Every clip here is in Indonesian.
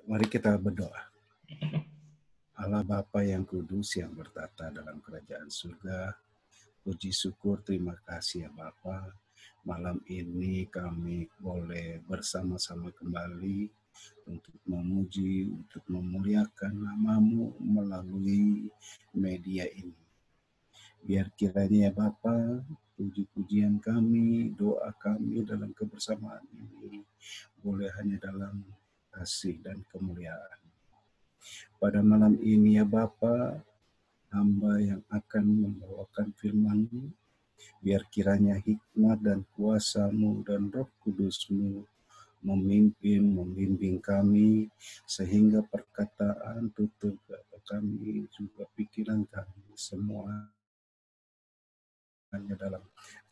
Mari kita berdoa. Allah Bapa yang kudus yang bertata dalam kerajaan surga, puji syukur terima kasih ya Bapa. Malam ini kami boleh bersama-sama kembali untuk memuji, untuk memuliakan nama-Mu melalui media ini. Biar kiranya ya Bapa, puji-pujian kami, doa kami dalam kebersamaan ini boleh hanya dalam kasih dan kemuliaan. Pada malam ini ya Bapa, hamba yang akan membawakan firman-Mu, biar kiranya hikmat dan kuasa-Mu dan Roh Kudus-Mu memimpin, membimbing kami, sehingga perkataan, tutur kata kami, juga pikiran kami, semua hanya dalam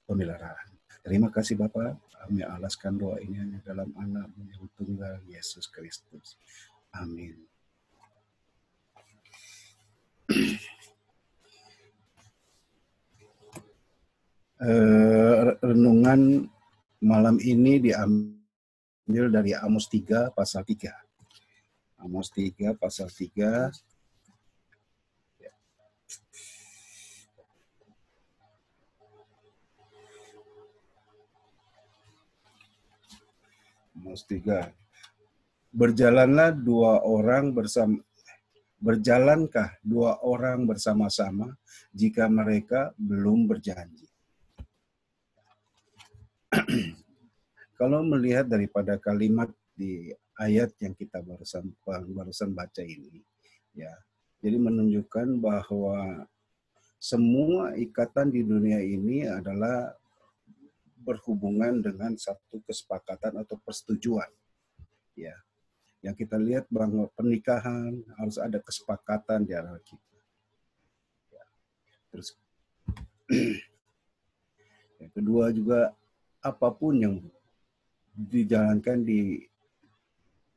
pemeliharaan. Terima kasih Bapak, kami alaskan doa ini hanya dalam anak-Mu yang tunggal, Yesus Kristus. Amin. Renungan malam ini diambil dari Amos 3 pasal 3. Amos 3 pasal 3. Amos 3. Berjalankah dua orang bersama-sama jika mereka belum berjanji? Kalau melihat daripada kalimat di ayat yang kita barusan baca ini, ya, jadi menunjukkan bahwa semua ikatan di dunia ini adalah berhubungan dengan satu kesepakatan atau persetujuan, ya. Yang kita lihat bahwa pernikahan harus ada kesepakatan di antara kita. Ya. Terus yang kedua juga apapun yang dijalankan di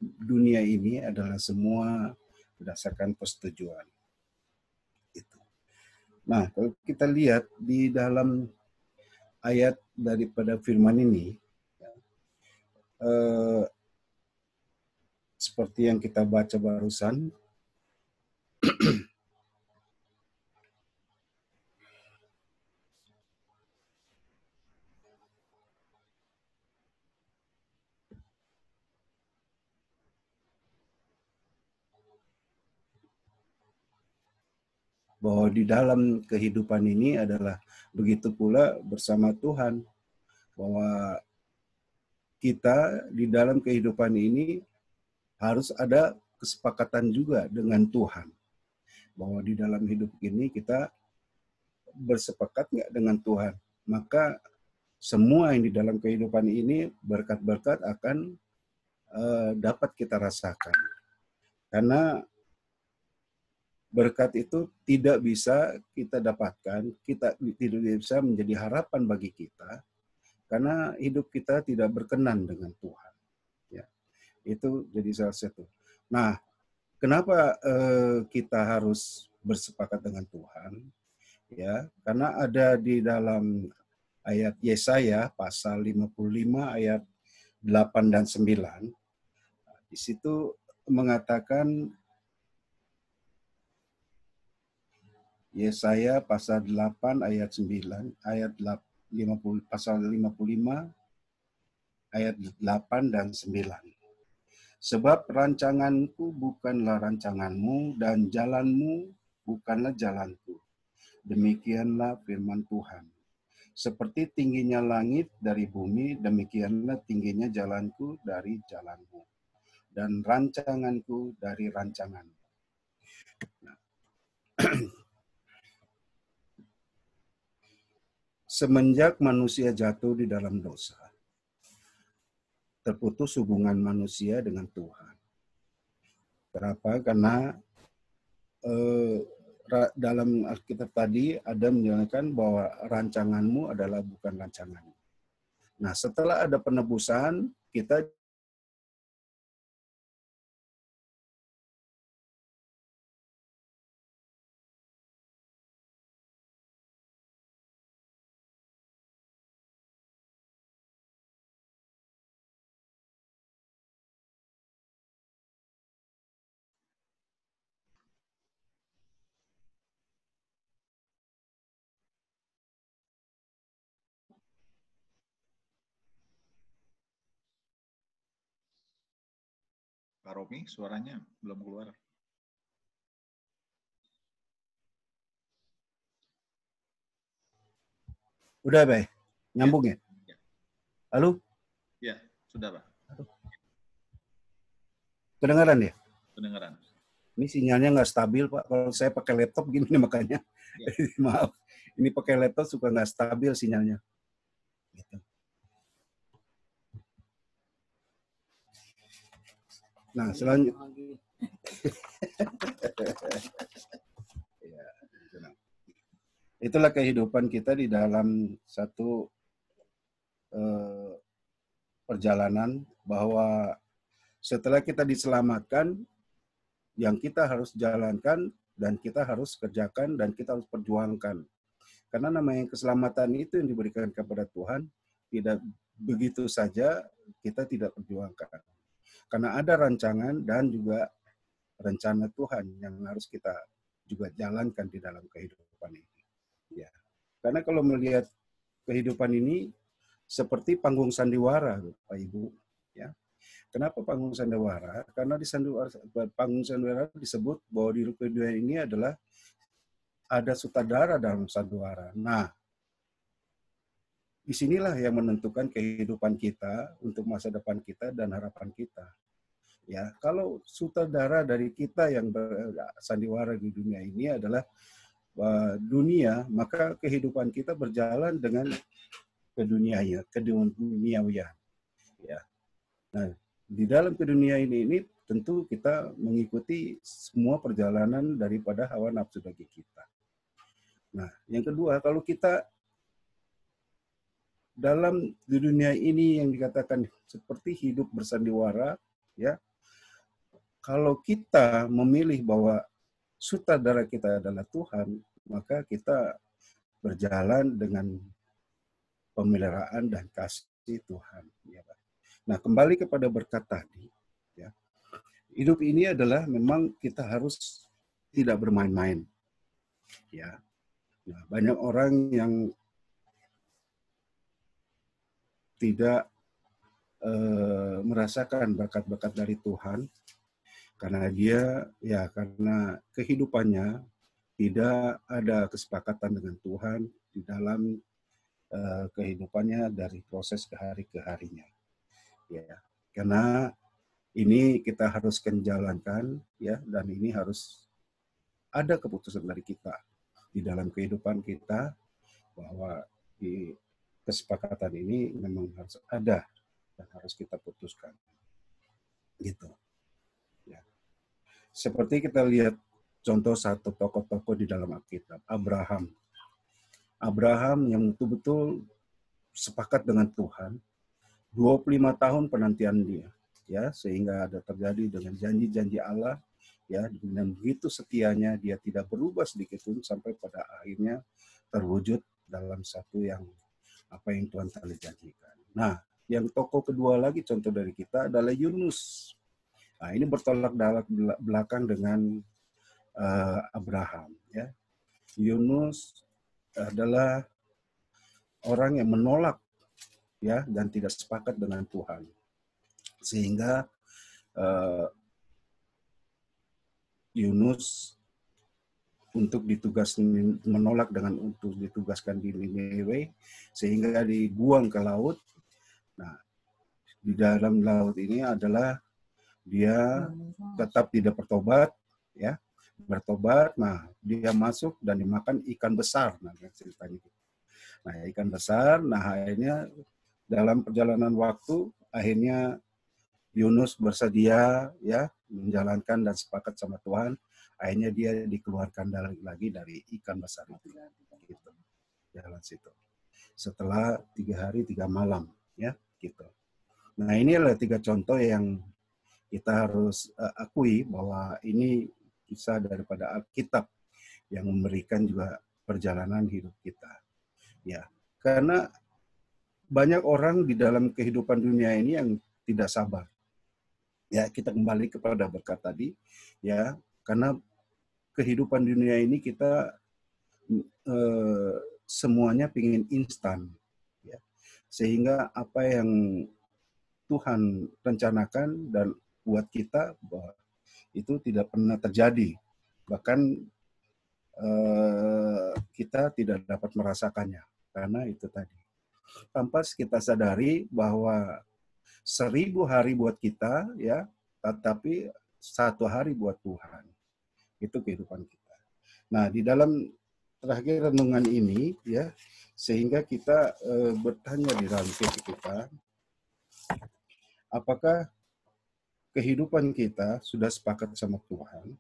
dunia ini adalah semua berdasarkan persetujuan. Itu. Nah, kalau kita lihat di dalam ayat daripada firman ini, seperti yang kita baca barusan, bahwa di dalam kehidupan ini adalah begitu pula bersama Tuhan, bahwa kita di dalam kehidupan ini harus ada kesepakatan juga dengan Tuhan, bahwa di dalam hidup ini kita bersepakat nggak dengan Tuhan, maka semua yang di dalam kehidupan ini berkat-berkat akan dapat kita rasakan. Karena berkat itu tidak bisa kita dapatkan, kita tidak bisa menjadi harapan bagi kita, karena hidup kita tidak berkenan dengan Tuhan. Ya, itu jadi salah satu. Nah, kenapa kita harus bersepakat dengan Tuhan? Ya, karena ada di dalam ayat Yesaya pasal 55 ayat 8 dan 9. Di situ mengatakan Yesaya pasal 8 ayat 9, ayat 50, pasal 55 ayat 8 dan 9. Sebab rancanganku bukanlah rancanganmu dan jalanmu bukanlah jalanku. Demikianlah firman Tuhan. Seperti tingginya langit dari bumi, demikianlah tingginya jalanku dari jalanmu, dan rancanganku dari rancanganmu. Nah, semenjak manusia jatuh di dalam dosa, terputus hubungan manusia dengan Tuhan. Kenapa? Karena dalam Alkitab tadi ada menjelaskan bahwa rancanganmu adalah bukan rancanganmu. Nah, setelah ada penebusan, kita Pak Romi, suaranya belum keluar. Udah, Bay? Nyambung ya? Ya. Halo? Ya, sudah, Pak. Kedengaran ya? Kedengaran. Ini sinyalnya nggak stabil, Pak. Kalau saya pakai laptop gini nih, makanya. Ya. Maaf. Ini pakai laptop suka nggak stabil sinyalnya. Gitu. Nah, selanjutnya. Ya, itulah kehidupan kita di dalam satu perjalanan, bahwa setelah kita diselamatkan, yang kita harus jalankan dan kita harus kerjakan dan kita harus perjuangkan. Karena namanya keselamatan itu yang diberikan kepada Tuhan, tidak begitu saja kita tidak perjuangkan. Karena ada rancangan dan juga rencana Tuhan yang harus kita juga jalankan di dalam kehidupan ini. Ya. Karena kalau melihat kehidupan ini seperti panggung sandiwara, Pak Ibu. Ya. Kenapa panggung sandiwara? Karena di panggung sandiwara disebut bahwa di dunia ini adalah ada sutradara dalam sandiwara. Nah, disinilah yang menentukan kehidupan kita untuk masa depan kita dan harapan kita. Ya, kalau sutradara dari kita yang bersandiwara di dunia ini adalah dunia, maka kehidupan kita berjalan dengan keduniawian. Ya. Nah, di dalam kedunia ini tentu kita mengikuti semua perjalanan daripada hawa nafsu daging kita. Nah, yang kedua, kalau kita dalam di dunia ini yang dikatakan seperti hidup bersandiwara, ya, kalau kita memilih bahwa sutradara kita adalah Tuhan, maka kita berjalan dengan pemeliharaan dan kasih Tuhan. Ya, Pak. Nah, kembali kepada berkat tadi, ya, hidup ini adalah memang kita harus tidak bermain-main. Ya, nah, banyak orang yang tidak merasakan berkat-berkat dari Tuhan karena karena kehidupannya tidak ada kesepakatan dengan Tuhan di dalam kehidupannya dari proses ke hari ke harinya. Ya, karena ini kita harus menjalankan, ya, dan ini harus ada keputusan dari kita di dalam kehidupan kita bahwa di kesepakatan ini memang harus ada dan harus kita putuskan. Gitu. Ya. Seperti kita lihat contoh satu tokoh-tokoh di dalam Alkitab, Abraham. Abraham yang betul-betul sepakat dengan Tuhan, 25 tahun penantian dia, ya, sehingga ada terjadi dengan janji-janji Allah, ya, dengan begitu setianya dia tidak berubah sedikit pun sampai pada akhirnya terwujud dalam satu yang apa yang Tuhan telah janjikan. Nah, yang tokoh kedua lagi contoh dari kita adalah Yunus. Nah, ini bertolak belakang dengan Abraham. Ya. Yunus adalah orang yang menolak, ya, dan tidak sepakat dengan Tuhan, sehingga Yunus menolak dengan untuk ditugaskan di Niniwe, sehingga dibuang ke laut. Nah, di dalam laut ini adalah dia tetap tidak bertobat, ya, bertobat. Nah, dia masuk dan dimakan ikan besar. Nah, ceritanya. Nah, ikan besar. Nah, akhirnya dalam perjalanan waktu, akhirnya Yunus bersedia, ya, menjalankan dan sepakat sama Tuhan. Akhirnya dia dikeluarkan lagi dari ikan besar itu. Gitu. Jalan situ. Setelah 3 hari 3 malam, ya, gitu. Nah, ini adalah 3 contoh yang kita harus akui bahwa ini kisah daripada Alkitab yang memberikan juga perjalanan hidup kita. Ya, karena banyak orang di dalam kehidupan dunia ini yang tidak sabar. Ya, kita kembali kepada berkat tadi, ya, karena kehidupan dunia ini kita semuanya pingin instan, ya, sehingga apa yang Tuhan rencanakan dan buat kita bahwa itu tidak pernah terjadi. Bahkan kita tidak dapat merasakannya karena itu tadi. Tanpa kita sadari bahwa 1000 hari buat kita, ya, tetapi 1 hari buat Tuhan. Itu kehidupan kita. Nah, di dalam terakhir renungan ini, ya, sehingga kita bertanya di dalam diri kita, apakah kehidupan kita sudah sepakat sama Tuhan?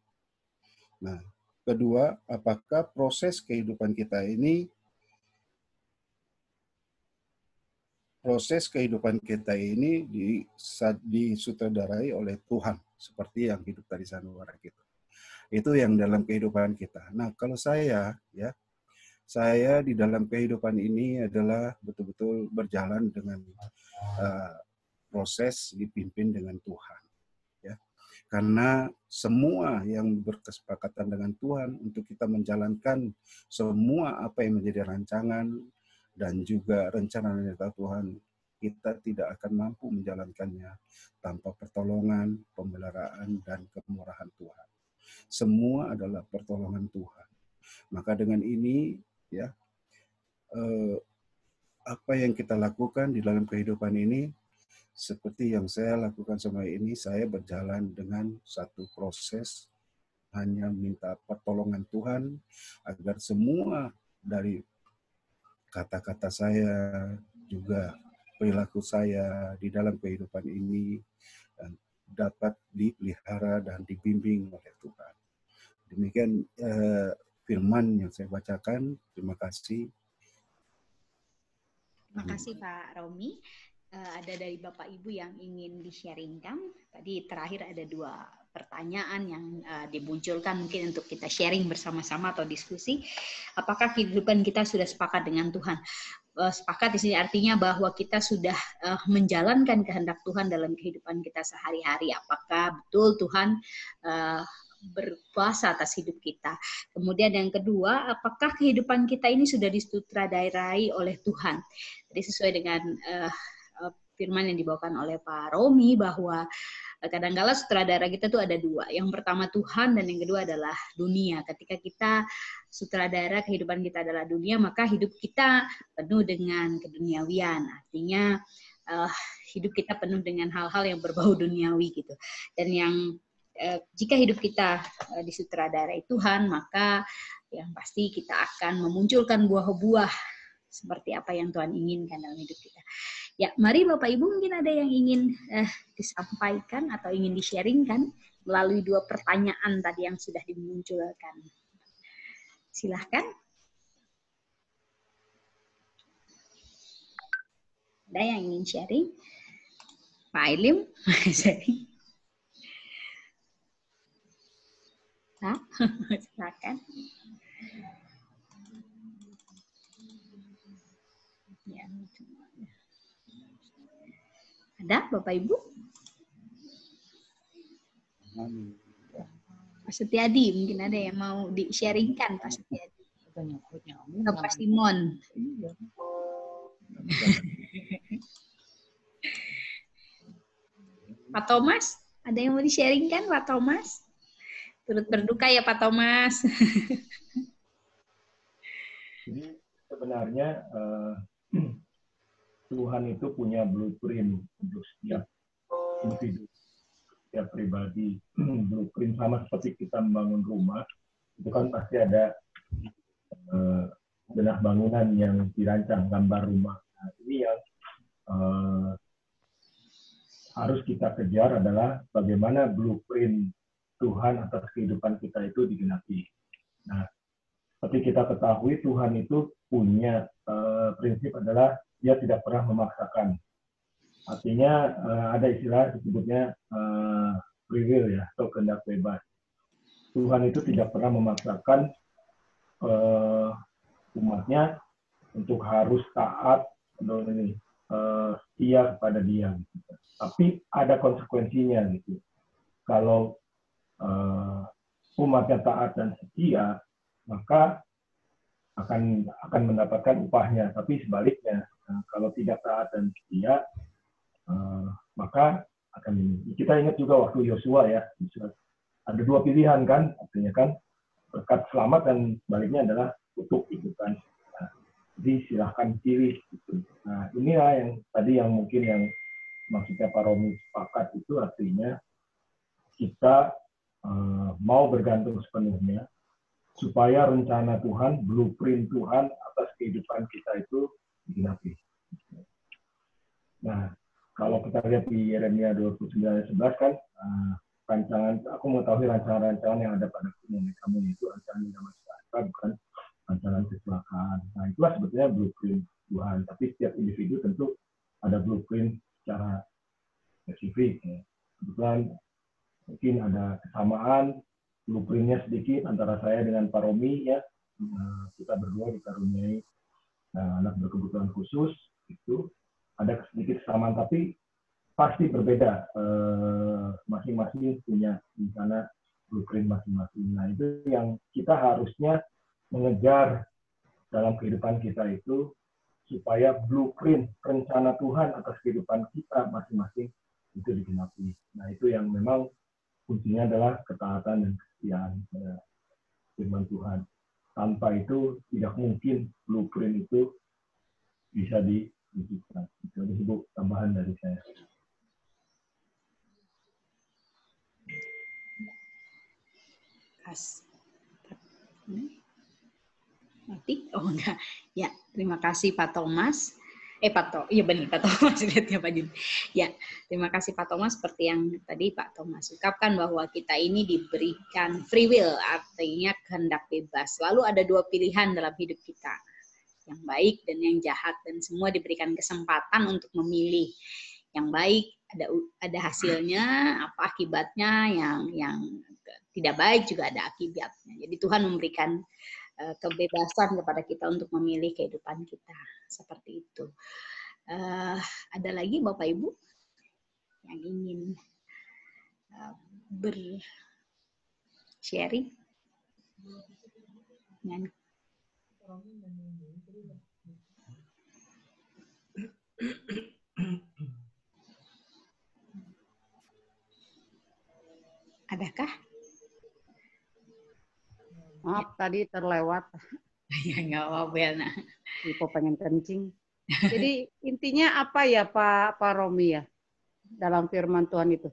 Nah, kedua, apakah proses kehidupan kita ini disutradarai oleh Tuhan, seperti yang hidup tadi sanubara kita. Itu yang dalam kehidupan kita. Nah, kalau saya di dalam kehidupan ini adalah betul-betul berjalan dengan proses dipimpin dengan Tuhan. Ya. Karena semua yang berkesepakatan dengan Tuhan untuk kita menjalankan semua apa yang menjadi rancangan dan juga rencana Tuhan, kita tidak akan mampu menjalankannya tanpa pertolongan, pemeliharaan, dan kemurahan Tuhan. Semua adalah pertolongan Tuhan. Maka dengan ini, ya, apa yang kita lakukan di dalam kehidupan ini, seperti yang saya lakukan selama ini, saya berjalan dengan satu proses, hanya minta pertolongan Tuhan, agar semua dari kata-kata saya, juga perilaku saya di dalam kehidupan ini dapat dipelihara dan dibimbing oleh Tuhan. Demikian firman yang saya bacakan. Terima kasih. Terima kasih Pak Romi. Ada dari Bapak Ibu yang ingin di-sharingkan. Tadi terakhir ada 2 pertanyaan yang dimunculkan mungkin untuk kita sharing bersama-sama atau diskusi. Apakah kehidupan kita sudah sepakat dengan Tuhan? Sepakat di sini artinya bahwa kita sudah menjalankan kehendak Tuhan dalam kehidupan kita sehari-hari. Apakah betul Tuhan berkuasa atas hidup kita? Kemudian yang kedua, apakah kehidupan kita ini sudah disutradarai oleh Tuhan? Jadi sesuai dengan firman yang dibawakan oleh Pak Romi, bahwa kadang-kala sutradara kita tuh ada 2. Yang pertama Tuhan dan yang kedua adalah dunia. Ketika kita sutradara kehidupan kita adalah dunia, maka hidup kita penuh dengan keduniawian. Artinya hidup kita penuh dengan hal-hal yang berbau duniawi gitu. Dan yang jika hidup kita disutradarai Tuhan, maka yang pasti kita akan memunculkan buah-buah seperti apa yang Tuhan inginkan dalam hidup kita. Ya, mari Bapak Ibu, mungkin ada yang ingin disampaikan atau ingin di-sharingkan melalui 2 pertanyaan tadi yang sudah dimunculkan. Silahkan. Ada yang ingin sharing? Pak Ilim, sharing. Nah, silakan. Ya, ada Bapak Ibu? Pak Setiadi, mungkin ada yang mau di-sharingkan Pak Setiadi. Pak Simon. Pak Thomas, ada yang mau di-sharingkan Pak Thomas? Turut berduka ya Pak Thomas. Jadi sebenarnya Tuhan itu punya blueprint untuk setiap individu, setiap pribadi. Blueprint sama seperti kita membangun rumah, itu kan pasti ada benah bangunan yang dirancang, gambar rumah. Nah, ini yang harus kita kejar adalah bagaimana blueprint Tuhan atas kehidupan kita itu digenapi. Nah, seperti kita ketahui, Tuhan itu punya prinsip adalah Dia tidak pernah memaksakan. Artinya ada istilah disebutnya free will ya, atau kehendak bebas. Tuhan itu tidak pernah memaksakan umatnya untuk harus taat atau setia kepada Dia. Gitu. Tapi ada konsekuensinya gitu. Kalau umatnya taat dan setia, maka akan mendapatkan upahnya. Tapi sebaliknya, kalau tidak taat dan setia, maka akan ini. Kita ingat juga waktu Yosua ya, ada dua pilihan kan, artinya kan berkat selamat dan baliknya adalah kutuk gitu kan. Nah, jadi silahkan pilih gitu. Nah, inilah yang tadi yang mungkin yang maksudnya Pak Romi sepakat itu artinya kita mau bergantung sepenuhnya supaya rencana Tuhan, blueprint Tuhan atas kehidupan kita itu digenapi. Nah, kalau kita lihat di Yeremia 29:11 kan, rancangan, aku mengetahui rancangan-rancangan yang ada pada kamu itu rancangan yang damai sejahtera, bukan rancangan kecelakaan. Nah, itulah sebetulnya blueprint Tuhan. Tapi setiap individu tentu ada blueprint secara spesifik. Ya. Kebetulan mungkin ada kesamaan blueprintnya sedikit antara saya dengan Pak Romi ya. Kita berdua dikaruniai anak berkebutuhan khusus itu ada sedikit kesamaan tapi pasti berbeda. Masing-masing punya di sana blueprint masing-masing. Nah itu yang kita harusnya mengejar dalam kehidupan kita itu supaya blueprint rencana Tuhan atas kehidupan kita masing-masing itu digenapi. Nah itu yang memang kuncinya adalah ketaatan dan kesetiaan pada firman Tuhan. Tanpa itu tidak mungkin blueprint itu bisa diwujudkan. Itu disebut tambahan dari saya. Mati? Oh enggak. Ya, terima kasih Pak Thomas. Iya benar Pak Thomas lihatnya Pak Jun. Ya, terima kasih Pak Thomas seperti yang tadi Pak Thomas ungkapkan bahwa kita ini diberikan free will, artinya kehendak bebas. Lalu ada dua pilihan dalam hidup kita, yang baik dan yang jahat, dan semua diberikan kesempatan untuk memilih. Yang baik ada hasilnya, apa akibatnya, yang tidak baik juga ada akibatnya. Jadi Tuhan memberikan kebebasan kepada kita untuk memilih kehidupan kita seperti itu. Ada lagi Bapak Ibu yang ingin bersharing dengan adakah? Maaf, tadi terlewat. Ya, nggak apa-apa ya, nah. Ipo pengen kencing. Jadi intinya apa ya Pak Romi ya dalam firman Tuhan itu?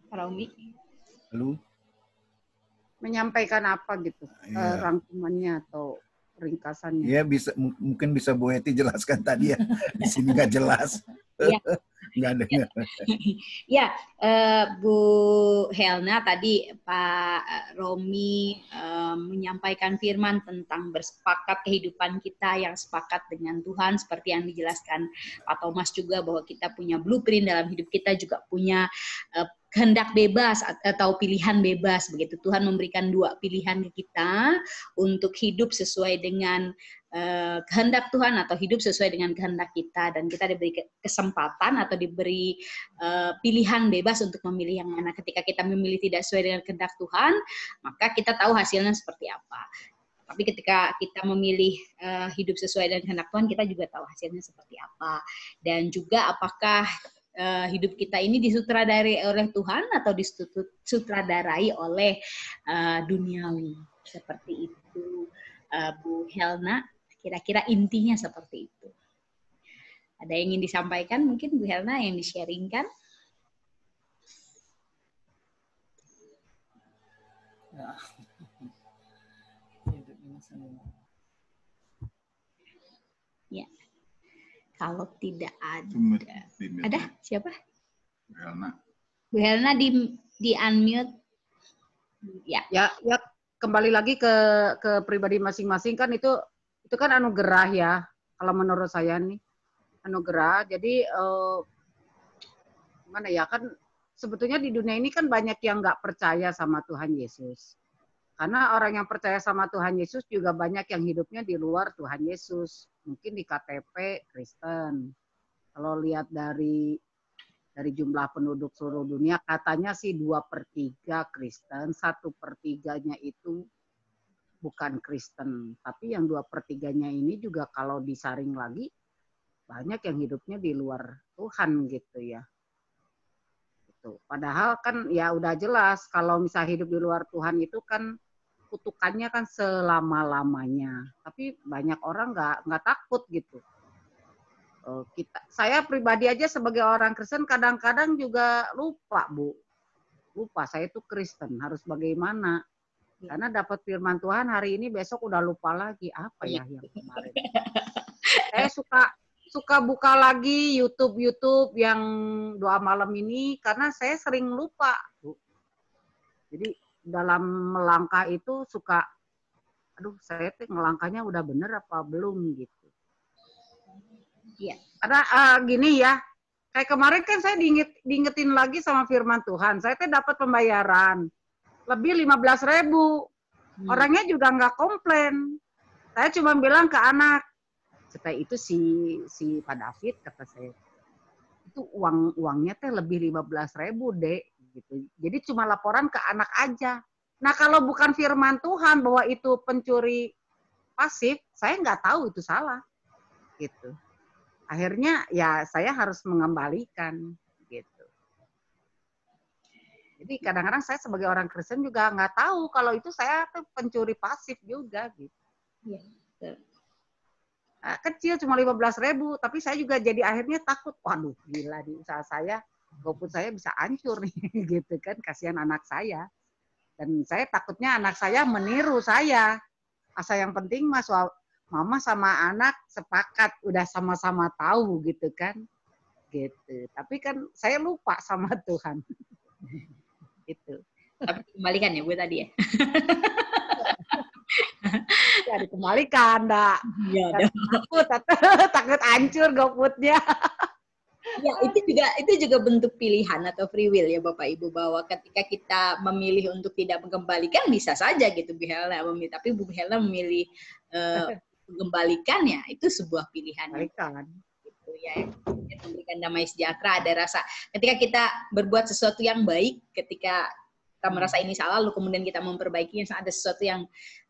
Pak Romi. Halo? Menyampaikan apa gitu? Ya. Rangkumannya atau ringkasannya? Ya bisa, mungkin bisa Bu Heti jelaskan tadi ya. Di sini nggak jelas. Ya. Nggak dengar. Ya, Bu Helna tadi Pak Romi menyampaikan firman tentang bersepakat kehidupan kita yang sepakat dengan Tuhan, seperti yang dijelaskan Pak Thomas juga bahwa kita punya blueprint dalam hidup kita, juga punya kehendak bebas atau pilihan bebas begitu. Tuhan memberikan dua pilihan ke kita untuk hidup sesuai dengan kehendak Tuhan atau hidup sesuai dengan kehendak kita, dan kita diberi kesempatan atau diberi pilihan bebas untuk memilih yang mana. Ketika kita memilih tidak sesuai dengan kehendak Tuhan, maka kita tahu hasilnya seperti apa. Tapi ketika kita memilih hidup sesuai dengan kehendak Tuhan, kita juga tahu hasilnya seperti apa. Dan juga apakah hidup kita ini disutradarai oleh Tuhan atau disutradarai oleh duniawi. Seperti itu, Bu Helna. Kira-kira intinya seperti itu. Ada yang ingin disampaikan mungkin Bu Helna yang di-sharingkan? Ya. Kalau tidak ada. Ada? Siapa? Bu Helna. Bu Helna di unmute. Ya. Ya, kembali lagi ke pribadi masing-masing kan itu kan anugerah ya. Kalau menurut saya nih anugerah. Jadi gimana ya, kan sebetulnya di dunia ini kan banyak yang nggak percaya sama Tuhan Yesus. Karena orang yang percaya sama Tuhan Yesus juga banyak yang hidupnya di luar Tuhan Yesus. Mungkin di KTP Kristen. Kalau lihat dari jumlah penduduk seluruh dunia, katanya sih 2/3 Kristen, 1/3-nya itu bukan Kristen. Tapi yang 2/3-nya ini juga kalau disaring lagi, banyak yang hidupnya di luar Tuhan gitu ya. Gitu. Padahal kan ya udah jelas kalau misalnya hidup di luar Tuhan itu kan kutukannya kan selama-lamanya. Tapi banyak orang nggak takut gitu. Saya pribadi aja sebagai orang Kristen kadang-kadang juga lupa, Bu. Lupa saya itu Kristen, harus bagaimana? Karena dapat firman Tuhan hari ini, besok udah lupa lagi apa ya yang kemarin. Saya suka buka lagi YouTube yang doa malam ini karena saya sering lupa, Bu. Jadi dalam melangkah itu suka, aduh saya tuh ngelangkahnya udah bener apa belum gitu. Iya. Karena gini ya, kayak kemarin kan saya diingetin lagi sama firman Tuhan. Saya tuh dapat pembayaran lebih 15.000. Orangnya juga nggak komplain. Saya cuma bilang ke anak, setelah itu si Pak David kata saya, itu uangnya teh lebih 15.000 dek. Gitu. Jadi cuma laporan ke anak aja. Nah kalau bukan firman Tuhan bahwa itu pencuri pasif, saya nggak tahu itu salah. Gitu. Akhirnya ya saya harus mengembalikan gitu. Jadi kadang-kadang saya sebagai orang Kristen juga nggak tahu kalau itu saya tuh pencuri pasif juga gitu. Iya. Kecil cuma 15.000, tapi saya juga jadi akhirnya takut. Waduh, gila di usaha saya, GoFood saya bisa hancur nih gitu kan, kasihan anak saya. Dan saya takutnya anak saya meniru saya. Asal yang penting Mas Mama sama anak sepakat, udah sama-sama tahu gitu kan. Gitu. Tapi kan saya lupa sama Tuhan. Gitu. Tapi kembalikan ya Bu tadi ya. Ya dikembalikan, enggak. Iya, Takut hancur GoFood-nya. Ya, itu juga bentuk pilihan atau free will ya Bapak Ibu, bahwa ketika kita memilih untuk tidak mengembalikan bisa saja gitu Bu Helena memilih, tapi Bu Helena memilih mengembalikan ya itu sebuah pilihan. Gitu ya. Yang memberikan damai sejahtera, ada rasa ketika kita berbuat sesuatu yang baik, ketika kita merasa ini salah lalu kemudian kita memperbaikinya, ada sesuatu yang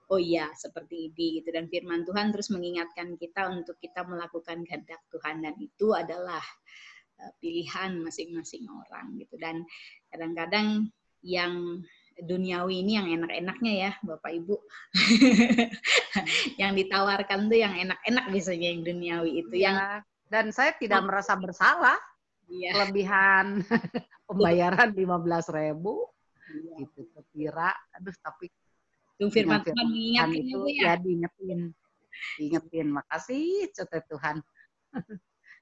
oh iya seperti ini gitu, dan firman Tuhan terus mengingatkan kita untuk kita melakukan kehendak Tuhan, dan itu adalah pilihan masing-masing orang gitu. Dan kadang-kadang yang duniawi ini yang enak-enaknya ya Bapak Ibu. Yang ditawarkan tuh yang enak-enak biasanya yang duniawi itu ya. Yang dan saya tidak merasa bersalah. Iya. Kelebihan pembayaran 15.000 gitu kira, aduh tapi firman Tuhan mengingatkan itu ya diingetin. Makasih coba Tuhan.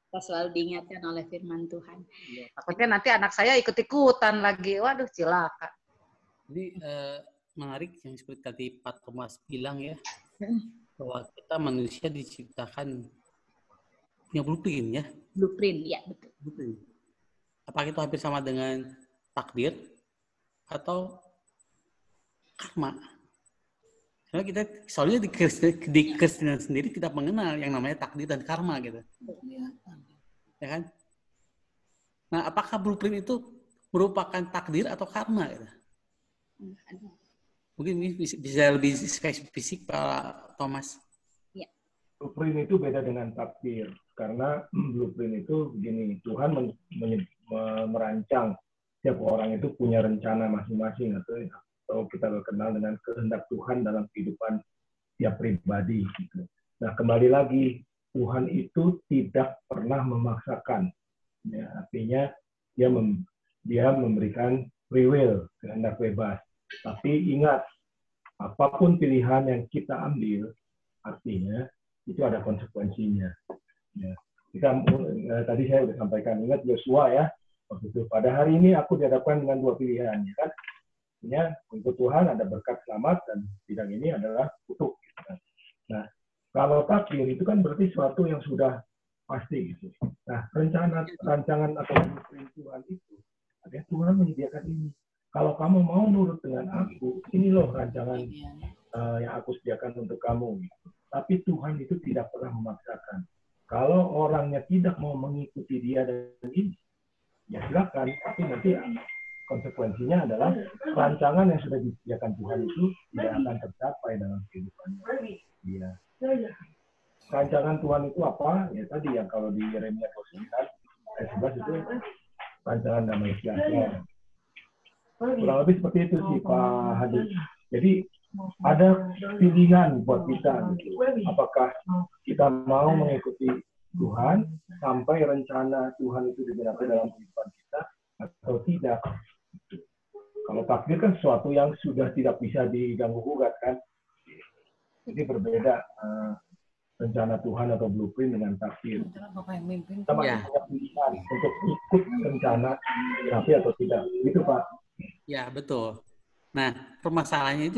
Kita selalu diingatkan oleh firman Tuhan. Ya, takutnya nanti anak saya ikut-ikutan lagi. Waduh, cilaka. Jadi menarik yang seperti tadi Pak Thomas bilang ya, bahwa kita manusia diciptakan punya blueprint ya. Blueprint, ya betul. Blueprint. Apakah itu hampir sama dengan takdir atau karma? Karena kita soalnya di Kristenan sendiri tidak mengenal yang namanya takdir dan karma gitu. Ya kan? Nah, apakah blueprint itu merupakan takdir atau karma gitu? Mungkin bisa lebih spesifik Pak Thomas. Ya. Blueprint itu beda dengan takdir, karena blueprint itu begini, Tuhan merancang setiap orang itu punya rencana masing-masing, atau kita kenal dengan kehendak Tuhan dalam kehidupan setiap pribadi. Gitu. Nah kembali lagi, Tuhan itu tidak pernah memaksakan, ya, artinya dia memberikan free will, kehendak bebas. Tapi ingat, apapun pilihan yang kita ambil, artinya itu ada konsekuensinya. Ya. Tadi saya sudah sampaikan, ingat Yosua ya, waktu itu pada hari ini aku dihadapkan dengan dua pilihan, ya kan? Artinya untuk Tuhan ada berkat selamat dan bidang ini adalah kutuk. Gitu kan? Nah, kalau takdir itu kan berarti sesuatu yang sudah pasti gitu. Nah, rancangan atau blueprint Tuhan itu, ada Tuhan menyediakan ini. Kalau kamu mau nurut dengan aku, ini loh rancangan yang aku sediakan untuk kamu. Gitu. Tapi Tuhan itu tidak pernah memaksakan. Kalau orangnya tidak mau mengikuti dia dan ini, ya silakan. Tapi nanti konsekuensinya adalah rancangan yang sudah disediakan Tuhan itu tidak akan tercapai dalam kehidupannya dia. Rancangan Tuhan itu apa? Ya tadi yang kalau di Yeremia 29 ayat 11 itu rancangan damai sejahtera. Kurang lebih seperti itu sih Pak Hadi. Jadi ada pilihan buat kita. Apakah kita mau mengikuti Tuhan sampai rencana Tuhan itu digenapi dalam kehidupan kita atau tidak? Kalau takdir kan sesuatu yang sudah tidak bisa diganggu gugat kan. Jadi berbeda rencana Tuhan atau blueprint dengan takdir. Kita masih punya pilihan untuk ikut rencana digenapi atau tidak. Gitu Pak. Ya, betul. Nah, permasalahan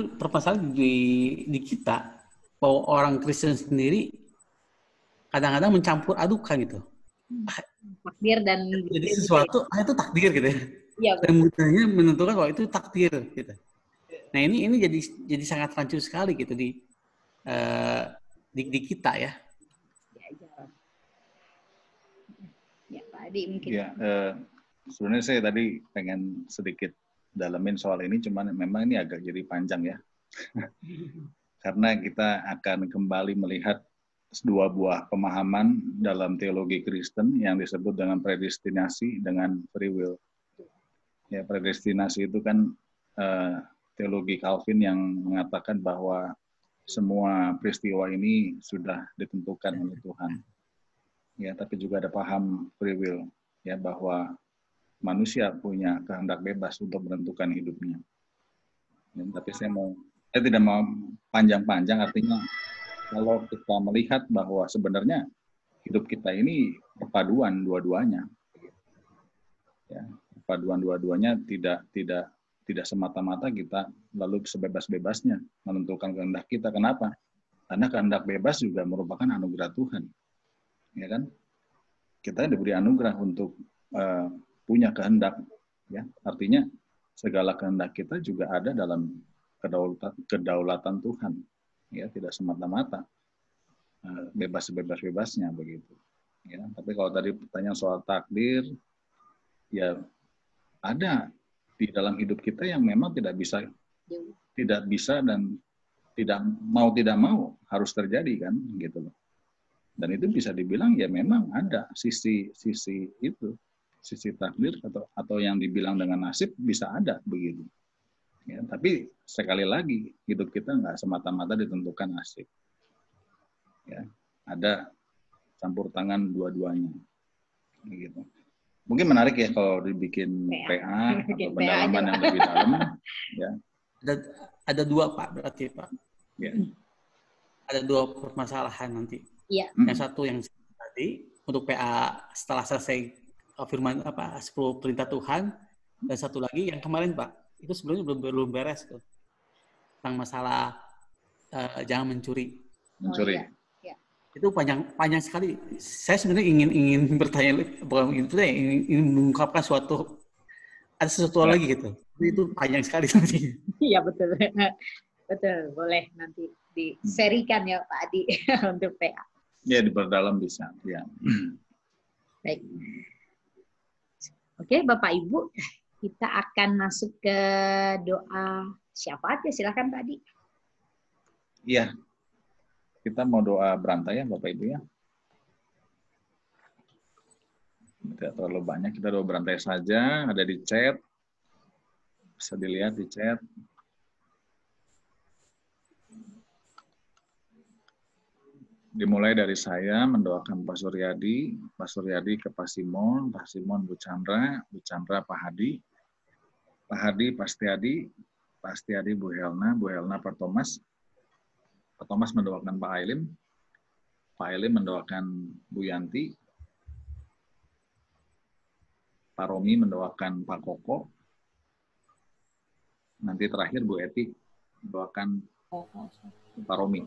di kita, bahwa orang Kristen sendiri kadang-kadang mencampur adukan gitu. Takdir dan Jadi sesuatu, itu takdir gitu ya. Iya, dan mudahnya menentukan bahwa itu takdir gitu. Nah, ini jadi sangat rancu sekali gitu di kita ya. Ya, Pak Adi mungkin. Ya, sebenarnya saya tadi pengen sedikit dalamin soal ini, cuman memang ini agak jadi panjang ya. Karena kita akan kembali melihat dua buah pemahaman dalam teologi Kristen yang disebut dengan predestinasi dengan free will. Ya, predestinasi itu kan teologi Calvin yang mengatakan bahwa semua peristiwa ini sudah ditentukan oleh Tuhan. Ya, tapi juga ada paham free will, ya, bahwa manusia punya kehendak bebas untuk menentukan hidupnya. Ya, tapi saya tidak mau panjang-panjang, artinya kalau kita melihat bahwa sebenarnya hidup kita ini perpaduan dua-duanya. Ya, perpaduan dua-duanya tidak semata-mata kita lalu sebebas-bebasnya menentukan kehendak kita. Kenapa? Karena kehendak bebas juga merupakan anugerah Tuhan. Ya kan? Kita diberi anugerah untuk punya kehendak, ya. Artinya segala kehendak kita juga ada dalam kedaulatan Tuhan, ya, tidak semata-mata bebas-bebasnya begitu, ya. Tapi kalau tadi pertanyaan soal takdir, ya ada di dalam hidup kita yang memang tidak bisa dan tidak mau harus terjadi kan, gitu loh. Dan itu bisa dibilang ya memang ada sisi itu, sisi takdir atau yang dibilang dengan nasib bisa ada begitu. Ya, tapi sekali lagi hidup kita nggak semata-mata ditentukan nasib. Ya, ada campur tangan dua-duanya. Begitu. Mungkin menarik ya kalau dibikin PA atau pendalaman yang lebih dalam. Ya. Ada dua Pak berarti Pak. Ya. Ada dua permasalahan nanti. Iya. Yang satu yang tadi untuk PA setelah selesai firman 10 perintah Tuhan, dan satu lagi yang kemarin Pak, itu sebelumnya belum beres tuh. Tentang masalah jangan mencuri. Mencuri. Iya. Itu panjang sekali. Saya sebenarnya ingin bertanya, bukan itu deh, ingin mengungkapkan ada sesuatu lagi gitu. Itu panjang sekali nanti. Iya, betul. Betul, boleh nanti diserikan ya Pak Adi untuk PA. Ya, diperdalam bisa. Ya. Baik. Oke, Bapak Ibu, kita akan masuk ke doa syafaat ya. Silakan Pak Adi. Iya. Kita mau doa berantai ya Bapak Ibu ya. Tidak terlalu banyak, kita doa berantai saja. Ada di chat. Bisa dilihat di chat. Dimulai dari saya mendoakan Pak Suryadi ke Pak Simon Bu Chandra Pak Hadi Pak Stiadi Bu Helna Pak Thomas mendoakan Pak Ailim mendoakan Bu Yanti, Pak Romi mendoakan Pak Koko, nanti terakhir Bu Eti mendoakan Pak Romi.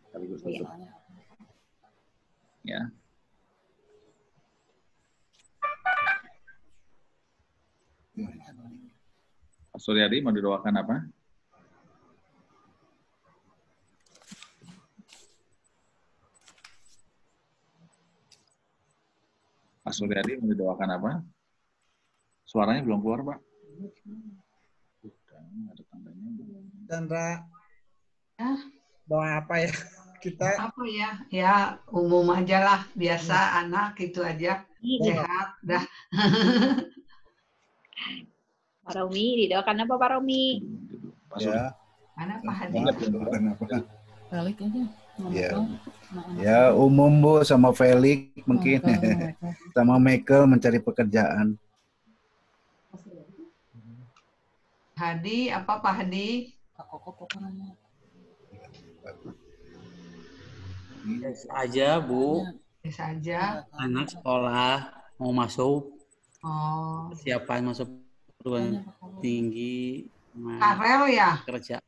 Sekaligus tutup. Ya. Pak Suryadi mau didoakan apa? Pak Suryadi mau didoakan apa? Suaranya belum keluar, Pak. Ada tandanya. Chandra, Ya, bawa apa ya? Kita apa ya? Ya, umum aja lah. Biasa anak gitu aja. Sehat. Dah. Pak Romi, didoakan apa Pak Romi? Pak Suri. Ya, Mana Pak Hadi? kenapa? Balik aja. Ya. Ya, umum Bu sama Felix mungkin. Sama Michael mencari pekerjaan. Hadi, apa Pak Hadi? Aja, Bu. Biasa aja. Anak sekolah mau masuk, Oh, persiapan masuk perguruan tinggi, Karel ya? kerja.